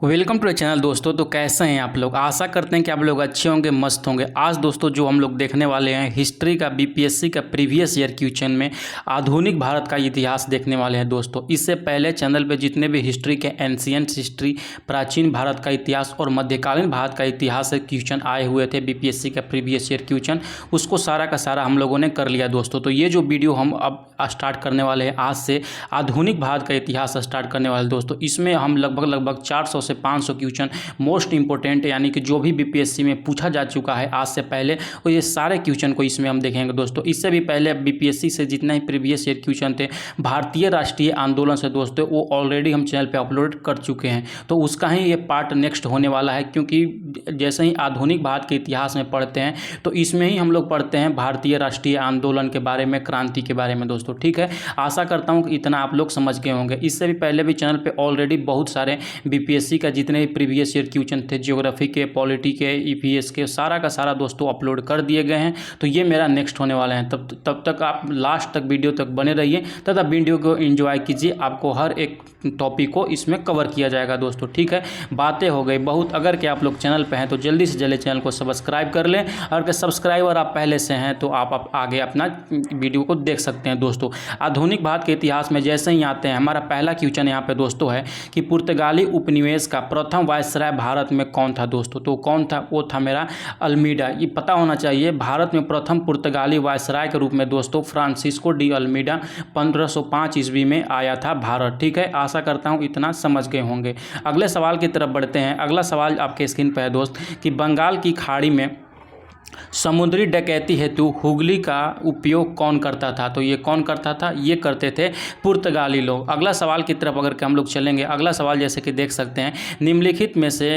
Welcome to the channel दोस्तों। तो कैसे हैं आप लोग? आशा करते हैं कि आप लोग अच्छे होंगे, मस्त होंगे। आज दोस्तों जो हम लोग देखने वाले हैं हिस्ट्री का बीपीएससी का प्रीवियस ईयर क्वेश्चन में आधुनिक भारत का इतिहास देखने वाले हैं दोस्तों। इससे पहले चैनल पे जितने भी हिस्ट्री के एंशिएंट हिस्ट्री, प्राचीन भारत का इतिहास और मध्यकालीन भारत का इतिहास से क्वेश्चन आए हुए थे बीपीएससी का प्रीवियस ईयर क्वेश्चन, उसको सारा का सारा हम लोगों ने कर लिया दोस्तों। तो ये जो वीडियो हम अब स्टार्ट करने वाले हैं, आज से आधुनिक भारत का इतिहास स्टार्ट करने वाले दोस्तों, इसमें हम लगभग 400 से 500 क्वेश्चन मोस्ट इंपॉर्टेंट यानी कि जो भी बीपीएससी में पूछा जा चुका है आज से पहले, और ये सारे क्वेश्चन को इसमें हम देखेंगे दोस्तों। इससे भी पहले बीपीएससी से जितना ही प्रीवियस ईयर क्वेश्चन थे भारतीय राष्ट्रीय आंदोलन से दोस्तों, वो ऑलरेडी हम चैनल पे अपलोड कर चुके हैं। तो उसका ही ये पार्ट नेक्स्ट होने वाला है, क्योंकि जैसे ही आधुनिक भारत के इतिहास में पढ़ते हैं तो इसमें ही हम लोग पढ़ते हैं भारतीय राष्ट्रीय आंदोलन के बारे में, क्रांति के बारे में दोस्तों। ठीक है, आशा करता हूँ कि इतना आप लोग समझ गए होंगे। इससे भी पहले भी चैनल पे ऑलरेडी बहुत सारे बीपीएससी का जितने भी प्रीवियस ईयर क्वेश्चन थे, ज्योग्राफी के, पॉलिटी के, ईपीएस के, सारा का सारा दोस्तों अपलोड कर दिए गए हैं। तो ये मेरा नेक्स्ट होने वाला है। तब तक आप लास्ट तक वीडियो तक बने रहिए तथा वीडियो को एंजॉय कीजिए। आपको हर एक टॉपिक को इसमें कवर किया जाएगा दोस्तों। ठीक है, बातें हो गई बहुत। अगर कि आप लोग चैनल पे हैं तो जल्दी से जल्दी चैनल को सब्सक्राइब कर लें, और अगर सब्सक्राइबर आप पहले से हैं तो आप आगे अपना वीडियो को देख सकते हैं दोस्तों। आधुनिक भारत के इतिहास में जैसे ही आते हैं, हमारा पहला क्वेश्चन यहाँ पे दोस्तों है कि पुर्तगाली उपनिवेश का प्रथम वायसराय भारत में कौन था दोस्तों? तो कौन था? वो था मेरा अल्मीडा। ये पता होना चाहिए। भारत में प्रथम पुर्तगाली वायसराय के रूप में दोस्तों फ्रांसिस्को डी अल्मीडा 1505 ईस्वी में आया था भारत। ठीक है, आशा करता हूँ इतना समझ गए होंगे। अगले सवाल की तरफ बढ़ते हैं। अगला सवाल आपके स्क्रीन पर है दोस्त कि बंगाल की खाड़ी में समुद्री डकैती हेतु हुगली का उपयोग कौन करता था? तो ये कौन करता था? ये करते थे पुर्तगाली लोग। अगला सवाल की तरफ अगर हम लोग चलेंगे, अगला सवाल जैसे कि देख सकते हैं, निम्नलिखित में से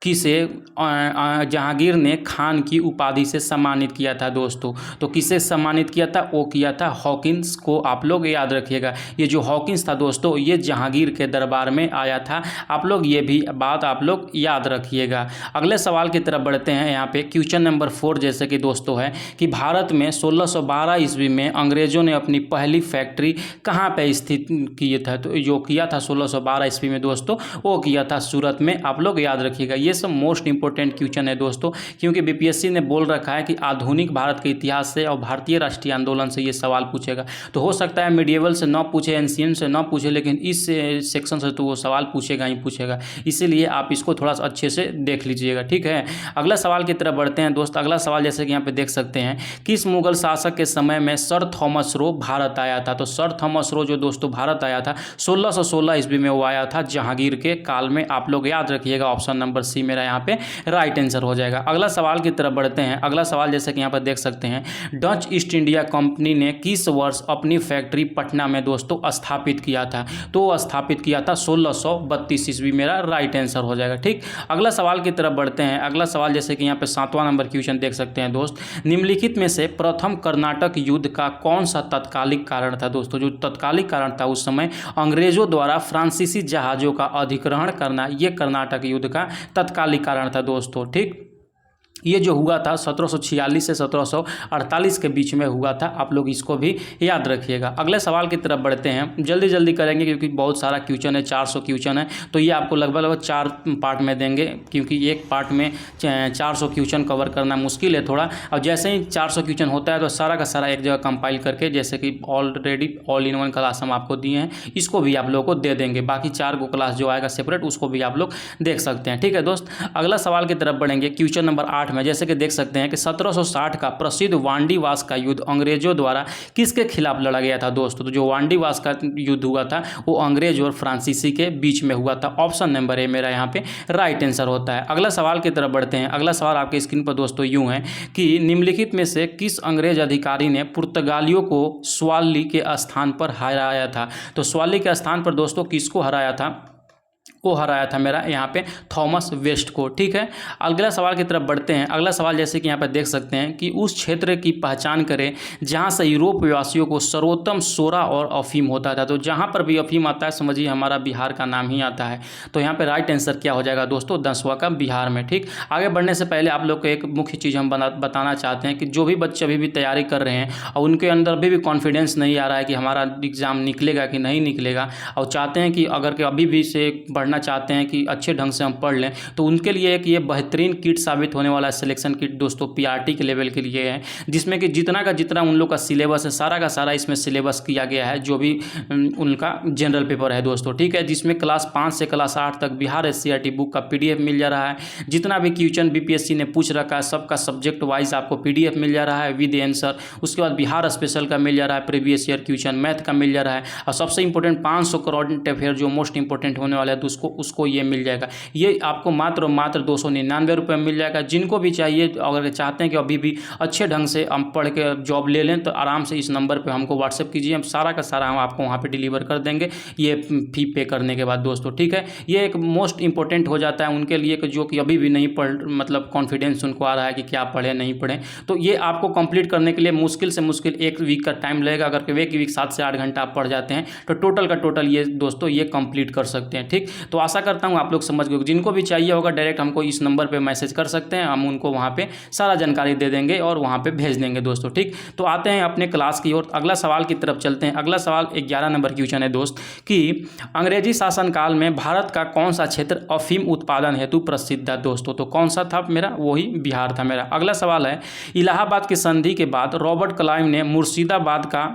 किसे जहांगीर ने खान की उपाधि से सम्मानित किया था दोस्तों? तो किसे सम्मानित किया था? वो किया था हॉकिंस को। आप लोग याद रखिएगा, ये जो हॉकिंस था दोस्तों, ये जहांगीर के दरबार में आया था। आप लोग ये भी बात आप लोग याद रखिएगा। अगले सवाल की तरफ बढ़ते हैं। यहाँ पे क्वेश्चन नंबर 4 जैसे कि दोस्तों है कि भारत में 1612 ईस्वी में अंग्रेजों ने अपनी पहली फैक्ट्री कहाँ पे स्थित किया था? तो जो किया था 1612 ईस्वी में दोस्तों, वो किया था सूरत में। आप लोग याद रखिएगा। ये सब मोस्ट इंपॉर्टेंट क्वेश्चन है दोस्तों, क्योंकि बीपीएससी ने बोल रखा है कि आधुनिक भारत के इतिहास से और भारतीय राष्ट्रीय आंदोलन से ये सवाल पूछेगा। तो हो सकता है मीडिएवल से ना पूछे, एंशिएंट से ना पूछे, लेकिन इस सेक्शन से तो वो सवाल पूछेगा ही पूछेगा। इसीलिए आप इसको थोड़ा सा अच्छे से देख लीजिएगा। ठीक है, अगला सवाल की तरफ बढ़ते हैं दोस्त। अगला सवाल जैसे कि यहाँ पे देख सकते हैं, किस मुगल शासक के समय में सर थॉमस रो भारत आया था? तो सर थॉमस रो जो दोस्तों भारत आया था 1616 ईस्वी में वो आया था जहांगीर के काल में। आप लोग याद रखिएगा, ऑप्शन नंबर सी मेरा यहाँ पे राइट आंसर हो जाएगा। अगला सवाल की तरफ बढ़ते हैं। अगला सवाल जैसे कि यहाँ पर देख सकते हैं, डच ईस्ट इंडिया कंपनी ने किस वर्ष अपनी फैक्ट्री पटना में दोस्तों स्थापित किया था? तो स्थापित किया था 1632 ईस्वी। मेरा राइट आंसर हो जाएगा। ठीक, अगला सवाल की तरफ बढ़ते हैं। अगला सवाल जैसे कि यहाँ पे 7वां नंबर क्वेश्चन देख सकते हैं दोस्त, निम्नलिखित में से प्रथम कर्नाटक युद्ध का कौन सा तत्कालिक कारण था दोस्तों? जो तत्कालिक कारण था उस समय अंग्रेजों द्वारा फ्रांसीसी जहाजों का अधिग्रहण करना, यह कर्नाटक युद्ध का तत्कालिक कारण था दोस्तों। ठीक, ये जो हुआ था 1746 से 1748 के बीच में हुआ था। आप लोग इसको भी याद रखिएगा। अगले सवाल की तरफ बढ़ते हैं। जल्दी जल्दी करेंगे क्योंकि बहुत सारा क्वेश्चन है, 400 क्वेश्चन है, तो ये आपको लगभग 4 पार्ट में देंगे, क्योंकि एक पार्ट में 400 क्वेश्चन कवर करना मुश्किल है थोड़ा। और जैसे ही 400 क्वेश्चन होता है तो सारा का सारा एक जगह कंपाइल करके, जैसे कि already all in one class हम आपको दिए हैं, इसको भी आप लोगों को दे देंगे। बाकी 4 को क्लास जो आएगा सेपरेट, उसको भी आप लोग देख सकते हैं। ठीक है दोस्त, अगला सवाल की तरफ बढ़ेंगे। क्वेश्चन नंबर 8 में जैसे कि देख सकते हैं कि 1760 का प्रसिद्ध वांडीवास का युद्ध अंग्रेजों द्वारा किसके खिलाफ लड़ा गया था दोस्तों? तो जो वांडीवास का युद्ध हुआ था वो अंग्रेज और फ्रांसीसी के बीच में हुआ था। ऑप्शन नंबर ए मेरा यहाँ पे राइट आंसर होता है। अगला सवाल की तरफ बढ़ते हैं। अगला सवाल आपके स्क्रीन पर दोस्तों यूं है कि निम्नलिखित में से किस अंग्रेज अधिकारी ने पुर्तगालियों को स्वाली के स्थान पर हराया था? तो स्वाली के स्थान पर दोस्तों किसको हराया था? वो हराया था मेरा यहाँ पे थॉमस वेस्ट को। ठीक है, अगला सवाल की तरफ बढ़ते हैं। अगला सवाल जैसे कि यहाँ पे देख सकते हैं कि उस क्षेत्र की पहचान करें जहाँ से यूरोप वासियों को सर्वोत्तम सोरा और अफीम होता था। तो जहाँ पर भी अफीम आता है समझिए हमारा बिहार का नाम ही आता है। तो यहाँ पे राइट आंसर क्या हो जाएगा दोस्तों? 10वां का बिहार में। ठीक, आगे बढ़ने से पहले आप लोग को एक मुख्य चीज़ हम बताना चाहते हैं कि जो भी बच्चे अभी भी तैयारी कर रहे हैं और उनके अंदर अभी भी कॉन्फिडेंस नहीं आ रहा है कि हमारा एग्ज़ाम निकलेगा कि नहीं निकलेगा, और चाहते हैं कि अगर के अभी भी से पढ़ना चाहते हैं कि अच्छे ढंग से हम पढ़ लें, तो उनके लिए एक ये बेहतरीन किट साबित होने वाला है सिलेक्शन किट दोस्तों, पीआरटी के लेवल के लिए है, जिसमें कि जितना का जितना उन लोग का सिलेबस है सारा का सारा इसमें सिलेबस किया गया है, जो भी उनका जनरल पेपर है दोस्तों, ठीक है, जिसमें क्लास 5 से क्लास 8 तक बिहार एससीईआरटी बुक का पीडीएफ मिल जा रहा है। जितना भी क्वेश्चन बीपीएससी ने पूछ रखा है सबका सब्जेक्ट वाइज आपको पीडीएफ मिल जा रहा है विद आंसर। उसके बाद बिहार स्पेशल का मिल जा रहा है, प्रीवियस ईयर क्वेश्चन मैथ का मिल जा रहा है, और सबसे इंपॉर्टेंट 500 करंट अफेयर जो मोस्ट इंपॉर्टेंट होने वाला है तो उसको ये मिल जाएगा। ये आपको मात्र 299 रुपये में मिल जाएगा। जिनको भी चाहिए, अगर चाहते हैं कि अभी भी अच्छे ढंग से हम पढ़ के जॉब ले लें, तो आराम से इस नंबर पे हमको व्हाट्सएप कीजिए, हम सारा का सारा हम आपको वहाँ पे डिलीवर कर देंगे ये फी पे करने के बाद दोस्तों, ठीक है। ये एक मोस्ट इंपॉर्टेंट हो जाता है उनके लिए कि जो कि अभी भी नहीं पढ़, मतलब कॉन्फिडेंस उनको आ रहा है कि क्या पढ़े नहीं पढ़े, तो ये आपको कंप्लीट करने के लिए मुश्किल से मुश्किल 1 वीक का टाइम लगेगा। अगर 1 वीक 7 से 8 घंटा आप पढ़ जाते हैं तो टोटल का टोटल ये दोस्तों ये कंप्लीट कर सकते हैं, ठीक। तो आशा करता हूँ आप लोग समझ गए। जिनको भी चाहिए होगा डायरेक्ट हमको इस नंबर पर मैसेज कर सकते हैं, हम उनको वहाँ पर सारा जानकारी दे देंगे और वहाँ पर भेज देंगे दोस्तों, ठीक। तो आते हैं अपने क्लास की ओर, अगला सवाल की तरफ चलते हैं। अगला सवाल 11 नंबर क्वेश्चन है दोस्त कि अंग्रेजी शासनकाल में भारत का कौन सा क्षेत्र अफीम उत्पादन हेतु प्रसिद्ध है दोस्तों। तो कौन सा था मेरा, वही बिहार था मेरा। अगला सवाल है इलाहाबाद की संधि के बाद रॉबर्ट क्लाइव ने मुर्शिदाबाद का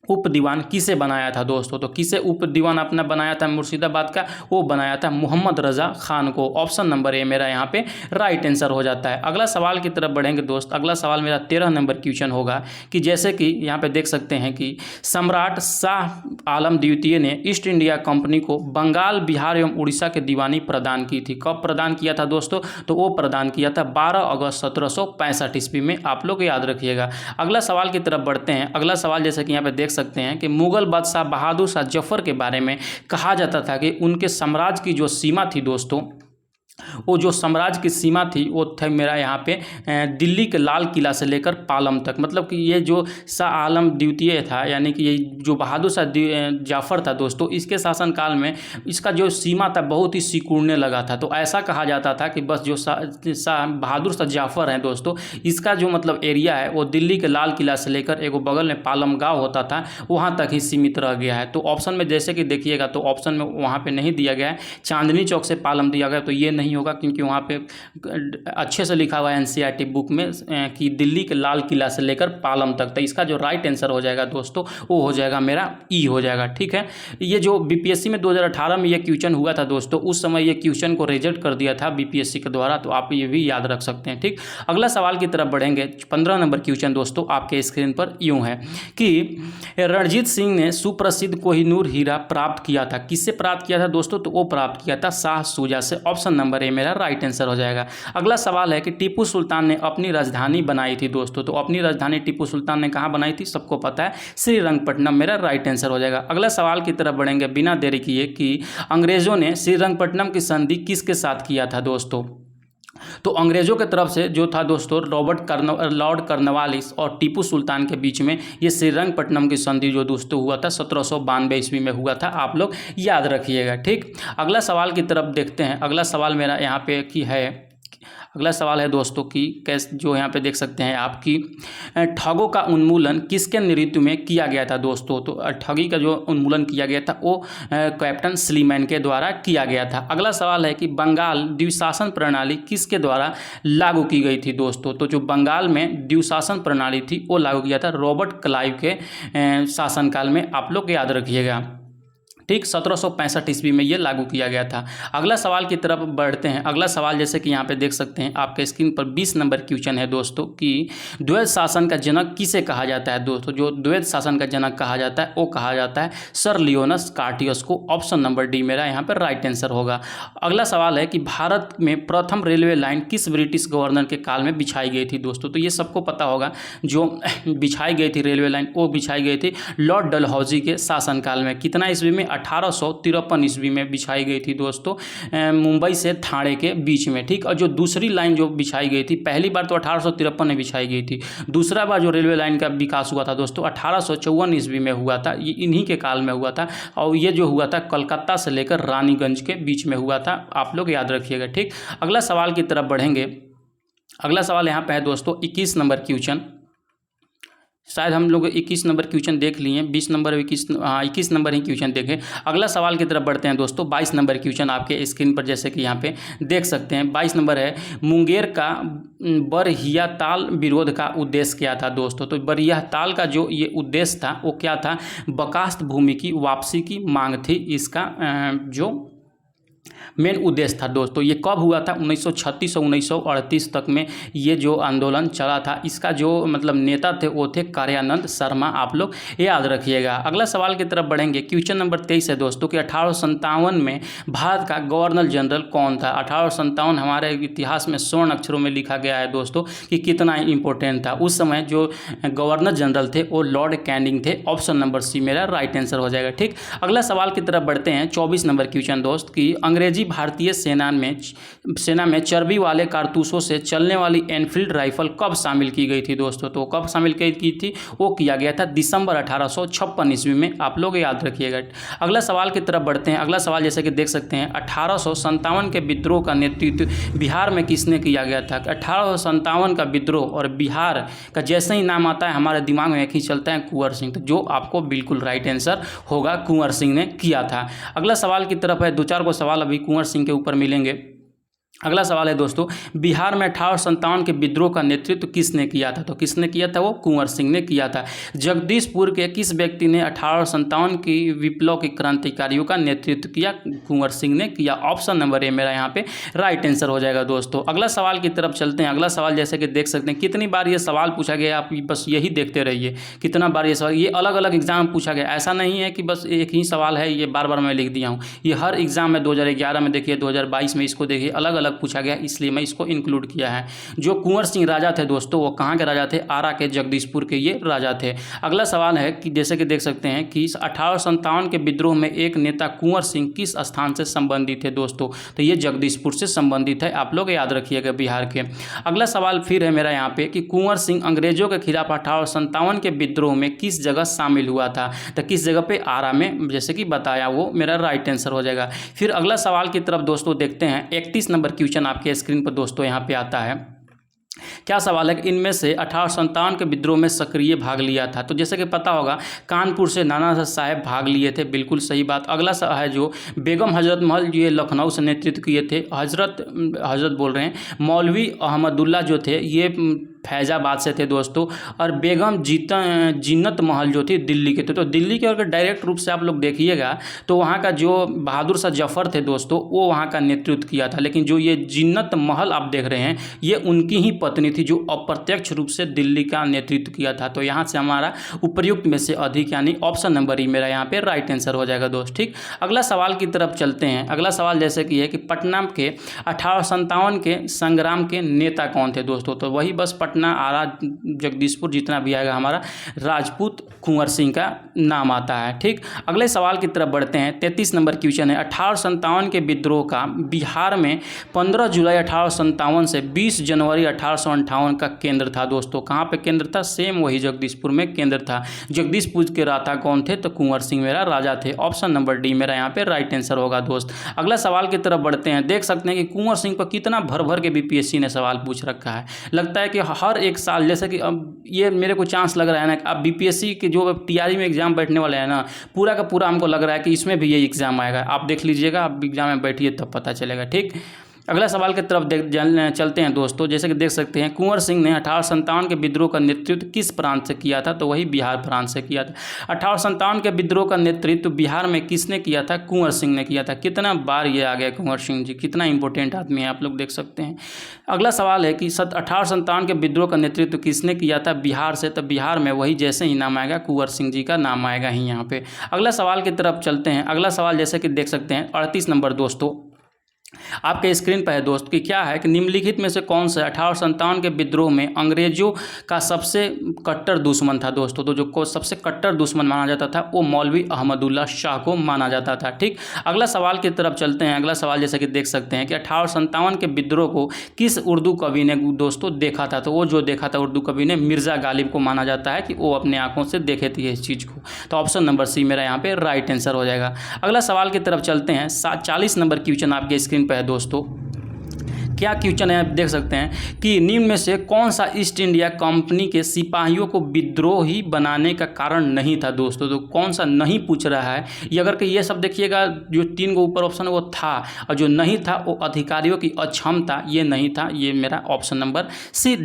उप दीवान किसे बनाया था दोस्तों। तो किसे उप दीवान अपना बनाया था मुर्शिदाबाद का, वो बनाया था मोहम्मद रजा खान को। ऑप्शन नंबर ए मेरा यहाँ पे राइट आंसर हो जाता है। अगला सवाल की तरफ बढ़ेंगे दोस्त। अगला सवाल मेरा 13 नंबर क्वेश्चन होगा कि जैसे कि यहाँ पे देख सकते हैं कि सम्राट शाह आलम द्वितीय ने ईस्ट इंडिया कंपनी को बंगाल, बिहार एवं उड़ीसा के दीवानी प्रदान की थी। कब प्रदान किया था दोस्तों, तो वो प्रदान किया था 12 अगस्त 1765 ईस्वी में, आप लोग याद रखिएगा। अगला सवाल की तरफ बढ़ते हैं। अगला सवाल जैसे कि यहाँ पे देख सकते हैं कि मुगल बादशाह बहादुर शाह जफर के बारे में कहा जाता था कि उनके साम्राज्य की जो सीमा थी दोस्तों, वो जो साम्राज्य की सीमा थी वो थे मेरा यहाँ पे दिल्ली के लाल किला से लेकर पालम तक। मतलब कि ये जो शाह आलम द्वितीय था, यानी कि ये जो बहादुर शाह जाफर था दोस्तों, इसके शासनकाल में इसका जो सीमा था बहुत ही सिकुड़ने लगा था। तो ऐसा कहा जाता था कि बस जो शाह बहादुर शाह जाफर हैं दोस्तों, इसका जो मतलब एरिया है वो दिल्ली के लाल किला से लेकर एक बगल में पालम गाँव होता था वहाँ तक ही सीमित रह गया है। तो ऑप्शन में जैसे कि देखिएगा तो ऑप्शन में वहाँ पर नहीं दिया गया है, चांदनी चौक से पालम दिया गया, तो ये नहीं होगा क्योंकि वहाँ पे अच्छे से लिखा हुआ है एनसीईआरटी बुक में कि दिल्ली के लाल किला से लेकर पालम तक। तो इसका जो राइट आंसर हो जाएगा दोस्तों वो हो जाएगा मेरा ई हो जाएगा, ठीक है। ये जो बीपीएससी में 2018 में ये क्वेश्चन हुआ था दोस्तों, उस समय ये क्वेश्चन को रिजेक्ट कर दिया था बीपीएससी के द्वारा, तो आप ये भी याद रख सकते हैं, ठीक। अगला सवाल की तरफ बढ़ेंगे। 15 नंबर क्वेश्चन दोस्तों आपके स्क्रीन पर यूँ है कि रणजीत सिंह ने सुप्रसिद्ध कोहिनूर हीरा प्राप्त किया था। किससे प्राप्त किया था दोस्तों, तो वो प्राप्त किया था शाह शुजा से। ऑप्शन नंबर ए मेरा राइट आंसर हो जाएगा। अगला सवाल है कि टीपू सुल्तान ने अपनी राजधानी बनाई थी दोस्तों। तो अपनी राजधानी टीपू सुल्तान ने कहाँ बनाई थी, सबको पता है, श्रीरंगपट्टनम मेरा राइट आंसर हो जाएगा। अगला सवाल की तरफ बढ़ेंगे बिना देरी किए कि अंग्रेजों ने श्रीरंगपट्टनम की संधि किसके साथ किया था दोस्तों। तो अंग्रेजों की तरफ से जो था दोस्तों लॉर्ड कर्नवालिस और टीपू सुल्तान के बीच में ये श्रीरंगपट्टनम की संधि जो दोस्तों हुआ था 1792 ईस्वी में हुआ था, आप लोग याद रखिएगा, ठीक। अगला सवाल की तरफ देखते हैं। अगला सवाल मेरा यहाँ पे की है, अगला सवाल है दोस्तों कि कैसे जो यहाँ पे देख सकते हैं आपकी ठगों का उन्मूलन किसके नेतृत्व में किया गया था दोस्तों। तो ठगी का जो उन्मूलन किया गया था वो कैप्टन स्लीमैन के द्वारा किया गया था। अगला सवाल है कि बंगाल द्विशासन प्रणाली किसके द्वारा लागू की गई थी दोस्तों। तो जो बंगाल में द्विशासन प्रणाली थी वो लागू किया था रॉबर्ट क्लाइव के शासनकाल में, आप लोग याद रखिएगा, ठीक। 1765 ईस्वी में ये लागू किया गया था। अगला सवाल की तरफ बढ़ते हैं। अगला सवाल जैसे कि यहाँ पे देख सकते हैं आपके स्क्रीन पर 20 नंबर क्वेश्चन है दोस्तों कि द्वैध शासन का जनक किसे कहा जाता है दोस्तों। जो द्वैध शासन का जनक कहा जाता है वो कहा जाता है सर लियोनस कार्टियस को। ऑप्शन नंबर डी मेरा यहाँ पर राइट आंसर होगा। अगला सवाल है कि भारत में प्रथम रेलवे लाइन किस ब्रिटिश गवर्नर के काल में बिछाई गई थी दोस्तों। तो ये सबको पता होगा, जो बिछाई गई थी रेलवे लाइन वो बिछाई गई थी लॉर्ड डलहौजी के शासनकाल में। कितना ईस्वी में, 1853 ईस्वी में बिछाई गई थी दोस्तों, मुंबई से ठाणे के बीच में, ठीक। और जो दूसरी लाइन जो बिछाई गई थी, पहली बार तो 1853 में बिछाई गई थी, दूसरा बार जो रेलवे लाइन का विकास हुआ था दोस्तों 1854 ईस्वी में हुआ था, ये इन्हीं के काल में हुआ था। और ये जो हुआ था कलकत्ता से लेकर रानीगंज के बीच में हुआ था, आप लोग याद रखिएगा, ठीक। अगला सवाल की तरफ बढ़ेंगे। अगला सवाल यहाँ पे है दोस्तों 21 नंबर क्वेश्चन शायद हम लोग 21 नंबर क्वेश्चन देख लिए, 20 नंबर 21 नंबर ही क्वेश्चन देखें। अगला सवाल की तरफ बढ़ते हैं दोस्तों। 22 नंबर क्वेश्चन आपके स्क्रीन पर जैसे कि यहाँ पे देख सकते हैं। 22 नंबर है, मुंगेर का बरहिया ताल विरोध का उद्देश्य क्या था दोस्तों। तो बरहिया ताल का जो ये उद्देश्य था वो क्या था, बकास्त भूमि की वापसी की मांग थी। इसका जो मेन उद्देश्य था दोस्तों। ये कब हुआ था, 1936 और 1938 तक में ये जो आंदोलन चला था। इसका जो मतलब नेता थे वो थे कार्यानंद शर्मा, आप लोग याद रखिएगा। अगला सवाल की तरफ बढ़ेंगे। क्वेश्चन नंबर 23 है दोस्तों कि 1857 में भारत का गवर्नर जनरल कौन था। 1857 हमारे इतिहास में स्वर्ण अक्षरों में लिखा गया है दोस्तों कि कितना इंपॉर्टेंट था। उस समय जो गवर्नर जनरल थे वो लॉर्ड कैनिंग थे। ऑप्शन नंबर सी मेरा राइट आंसर हो जाएगा। ठीक, अगला सवाल की तरफ बढ़ते हैं। 24 नंबर क्वेश्चन दोस्त की अंग्रेजी भारतीय सेना में चर्बी वाले कारतूसों से चलने वाली एनफील्ड राइफल कब शामिल की गई थी दोस्तों। तो कब शामिल की थी, वो किया गया था दिसंबर 1856 ईस्वी में, आप लोग याद रखिएगा। अगला सवाल की तरफ बढ़ते हैं। अगला सवाल जैसे कि देख सकते हैं, 1857 के विद्रोह का नेतृत्व बिहार में किसने किया गया था। 1857 का विद्रोह और बिहार का जैसे ही नाम आता है हमारे दिमाग में एक ही चलता है, कुंवर सिंह। तो जो आपको बिल्कुल राइट आंसर होगा, कुंवर सिंह ने किया था। अगला सवाल की तरफ है, दो चार को सवाल अभी कुंवर सिंह के ऊपर मिलेंगे। अगला सवाल है दोस्तों, बिहार में 1857 के विद्रोह का नेतृत्व किसने किया था। तो किसने किया था, वो कुंवर सिंह ने किया था। जगदीशपुर के किस व्यक्ति ने 1857 की विप्लव के क्रांतिकारियों का नेतृत्व किया, कुंवर सिंह ने किया। ऑप्शन नंबर ए मेरा यहाँ पे राइट आंसर हो जाएगा दोस्तों। अगला सवाल की तरफ चलते हैं। अगला सवाल जैसे कि देख सकते हैं, कितनी बार ये सवाल पूछा गया, आप बस यही देखते रहिए कितना बार ये सवाल, ये अलग अलग एग्जाम में पूछा गया। ऐसा नहीं है कि बस एक ही सवाल है ये बार बार मैं लिख दिया हूँ। ये हर एग्जाम में 2011 में देखिए, 2022 में इसको देखिए, अलग अलग पूछा गया, इसलिए मैं इसको इंक्लूड किया है। जो कुंवर सिंह राजा थे दोस्तों, वो कहाँ के राजा थे, आरा के, जगदीशपुर के ये राजा थे। अगला सवाल है कि जैसे कि देख सकते हैं कि 1857 के विद्रोह में एक नेता कुंवर सिंह किस स्थान से संबंधित थे दोस्तों। तो ये जगदीशपुर से संबंधित है, आप लोग याद रखिएगा, बिहार के। अगला सवाल फिर है मेरा यहाँ पे कि कुंवर सिंह अंग्रेजों के खिलाफ 1857 के विद्रोह में किस जगह शामिल हुआ था। तो किस जगह पे, आरा में, जैसे कि बताया, वो मेरा राइट आंसर हो जाएगा। फिर अगला सवाल की तरफ दोस्तों देखते हैं। 31 नंबर क्वेश्चन आपके स्क्रीन पर दोस्तों यहाँ पे आता है। क्या सवाल है कि इनमें से 1857 के विद्रोह में सक्रिय भाग लिया था। तो जैसे कि पता होगा, कानपुर से नाना साहब भाग लिए थे, बिल्कुल सही बात। अगला है जो बेगम हजरत महल, ये लखनऊ से नेतृत्व किए थे। हजरत बोल रहे हैं, मौलवी अहमदुल्ला जो थे ये फैज़ाबाद से थे दोस्तों। और बेगम जीनत महल जो थी दिल्ली के थे। तो दिल्ली के अगर डायरेक्ट रूप से आप लोग देखिएगा तो वहाँ का जो बहादुर शाह जफ़र थे दोस्तों, वो वहाँ का नेतृत्व किया था। लेकिन जो ये जीनत महल आप देख रहे हैं, ये उनकी ही पत्नी थी जो अप्रत्यक्ष रूप से दिल्ली का नेतृत्व किया था। तो यहाँ से हमारा उपयुक्त में से अधिक यानी ऑप्शन नंबर ई मेरा यहाँ पे राइट आंसर हो जाएगा दोस्त। ठीक, अगला सवाल की तरफ चलते हैं। अगला सवाल जैसे कि है कि पटना के 1857 के संग्राम के नेता कौन थे दोस्तों। तो वही बस पटना, आरा, जगदीशपुर जितना भी आएगा हमारा, राजपूत कुंवर सिंह का नाम आता है। ठीक, अगले सवाल की तरफ बढ़ते हैं। 33 नंबर क्वेश्चन है, 1857 के विद्रोह का बिहार में 15 जुलाई 1857 से 20 जनवरी 1858 का केंद्र था दोस्तों। कहाँ पे केंद्र था, सेम वही जगदीशपुर में केंद्र था। जगदीशपुर के राजा कौन थे, तो कुंवर सिंह मेरा राजा थे। ऑप्शन नंबर डी मेरा यहाँ पे राइट आंसर होगा दोस्त। अगला सवाल की तरफ बढ़ते हैं। देख सकते हैं कि कुंवर सिंह पर कितना भर भर के बीपीएससी ने सवाल पूछ रखा है। लगता है कि हर एक साल, जैसे कि अब ये मेरे को चांस लग रहा है ना, अब बीपीएससी के जो टीआरई में एग्जाम बैठने वाले हैं ना, पूरा का पूरा हमको लग रहा है कि इसमें भी ये एग्जाम आएगा। आप देख लीजिएगा, आप एग्जाम में बैठिए तब पता चलेगा। ठीक, अगला सवाल की तरफ चलते हैं दोस्तों। जैसे कि देख सकते हैं, कुंवर सिंह ने 1857 के विद्रोह का नेतृत्व किस प्रांत से किया था। तो वही बिहार प्रांत से किया था। 1857 के विद्रोह का नेतृत्व बिहार में किसने किया था, कुंवर सिंह ने किया था। कितना बार ये आ गया कुंवर सिंह जी, कितना इंपॉर्टेंट आदमी है, आप लोग देख सकते हैं। अगला सवाल है कि 1857 के विद्रोह का नेतृत्व किसने किया था, बिहार से। तो बिहार में वही जैसे ही नाम आएगा, कुंवर सिंह जी का नाम आएगा ही यहाँ पे। अगला सवाल की तरफ चलते हैं। अगला सवाल जैसे कि देख सकते हैं, 38 नंबर दोस्तों आपके स्क्रीन पर है दोस्त, कि क्या है कि निम्नलिखित में से कौन सा 1857 के विद्रोह में अंग्रेजों का सबसे कट्टर दुश्मन था दोस्तों। तो जो सबसे कट्टर दुश्मन माना जाता था वो मौलवी अहमदुल्ला शाह को माना जाता था। ठीक, अगला सवाल की तरफ चलते हैं। अगला सवाल जैसे कि देख सकते हैं कि 1857 के विद्रोह को किस उर्दू कवि ने दोस्तों देखा था। तो वो जो देखा था उर्दू कवि ने मिर्ज़ा गालिब को माना जाता है कि वो अपने आंखों से देखे थे इस चीज़ को। तो ऑप्शन नंबर सी मेरा यहाँ पे राइट आंसर हो जाएगा। अगला सवाल की तरफ चलते हैं। 40 नंबर क्वेश्चन आपके स्क्रीन पर है दोस्तों। क्या क्वेश्चन है, आप देख सकते हैं कि निम्न में से कौन सा ईस्ट इंडिया कंपनी के सिपाहियों को विद्रोही बनाने का कारण नहीं था दोस्तों। तो कौन सा नहीं पूछ रहा है ये, अगर कि ये सब देखिएगा जो 3 गो ऊपर ऑप्शन वो था, और जो नहीं था वो अधिकारियों की अक्षमता, ये नहीं था। ये मेरा ऑप्शन नंबर सी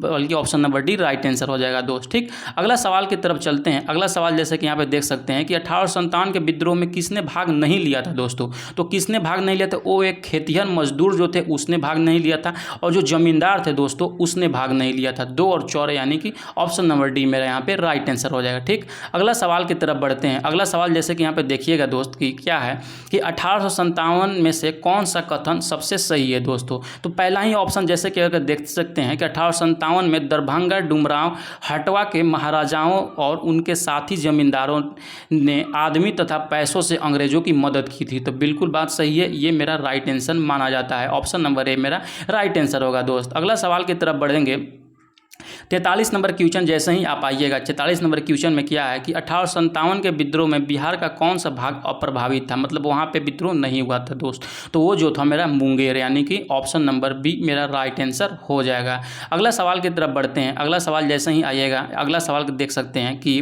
बल्कि option number D right answer हो जाएगा दोस्त। ठीक, अगला सवाल की तरफ चलते हैं। अगला सवाल जैसे कि यहाँ पे देख सकते हैं कि 1857 के विद्रोह में किसने भाग नहीं लिया था दोस्तों। तो किसने भाग नहीं लिया था, वो एक खेतिहर मजदूर जो थे उसने भाग नहीं लिया था, और जो जमींदार थे दोस्तों उसने भाग नहीं लिया था। 2 और 4 यानी कि ऑप्शन नंबर डी मेरा यहाँ पे राइट आंसर हो जाएगा। ठीक, अगला सवाल की तरफ बढ़ते हैं। अगला सवाल जैसे कि यहाँ पे देखिएगा दोस्त कि क्या है कि 1857 में से कौन सा कथन सबसे सही है दोस्तों। तो पहला ही ऑप्शन जैसे कि अगर देख सकते हैं कि 1857 में दरभंगा डुमरांव हटवा के महाराजाओं और उनके साथी जमींदारों ने आदमी तथा पैसों से अंग्रेजों की मदद की थी। तो बिल्कुल बात सही है, ये मेरा राइट आंसर माना जाता है। ऑप्शन नंबर ए मेरा राइट आंसर होगा दोस्त। अगला सवाल की तरफ बढ़ेंगे। 43 नंबर क्वेश्चन जैसे ही आप आइएगा, 44 नंबर क्वेश्चन में क्या है कि 1857 के विद्रोह में बिहार का कौन सा भाग अप्रभावित था, मतलब वहाँ पे विद्रोह नहीं हुआ था दोस्त। तो वो जो था मेरा मुंगेर, यानी कि ऑप्शन नंबर बी मेरा राइट आंसर हो जाएगा। अगला सवाल की तरफ बढ़ते हैं। अगला सवाल जैसे ही आइएगा, अगला सवाल देख सकते हैं कि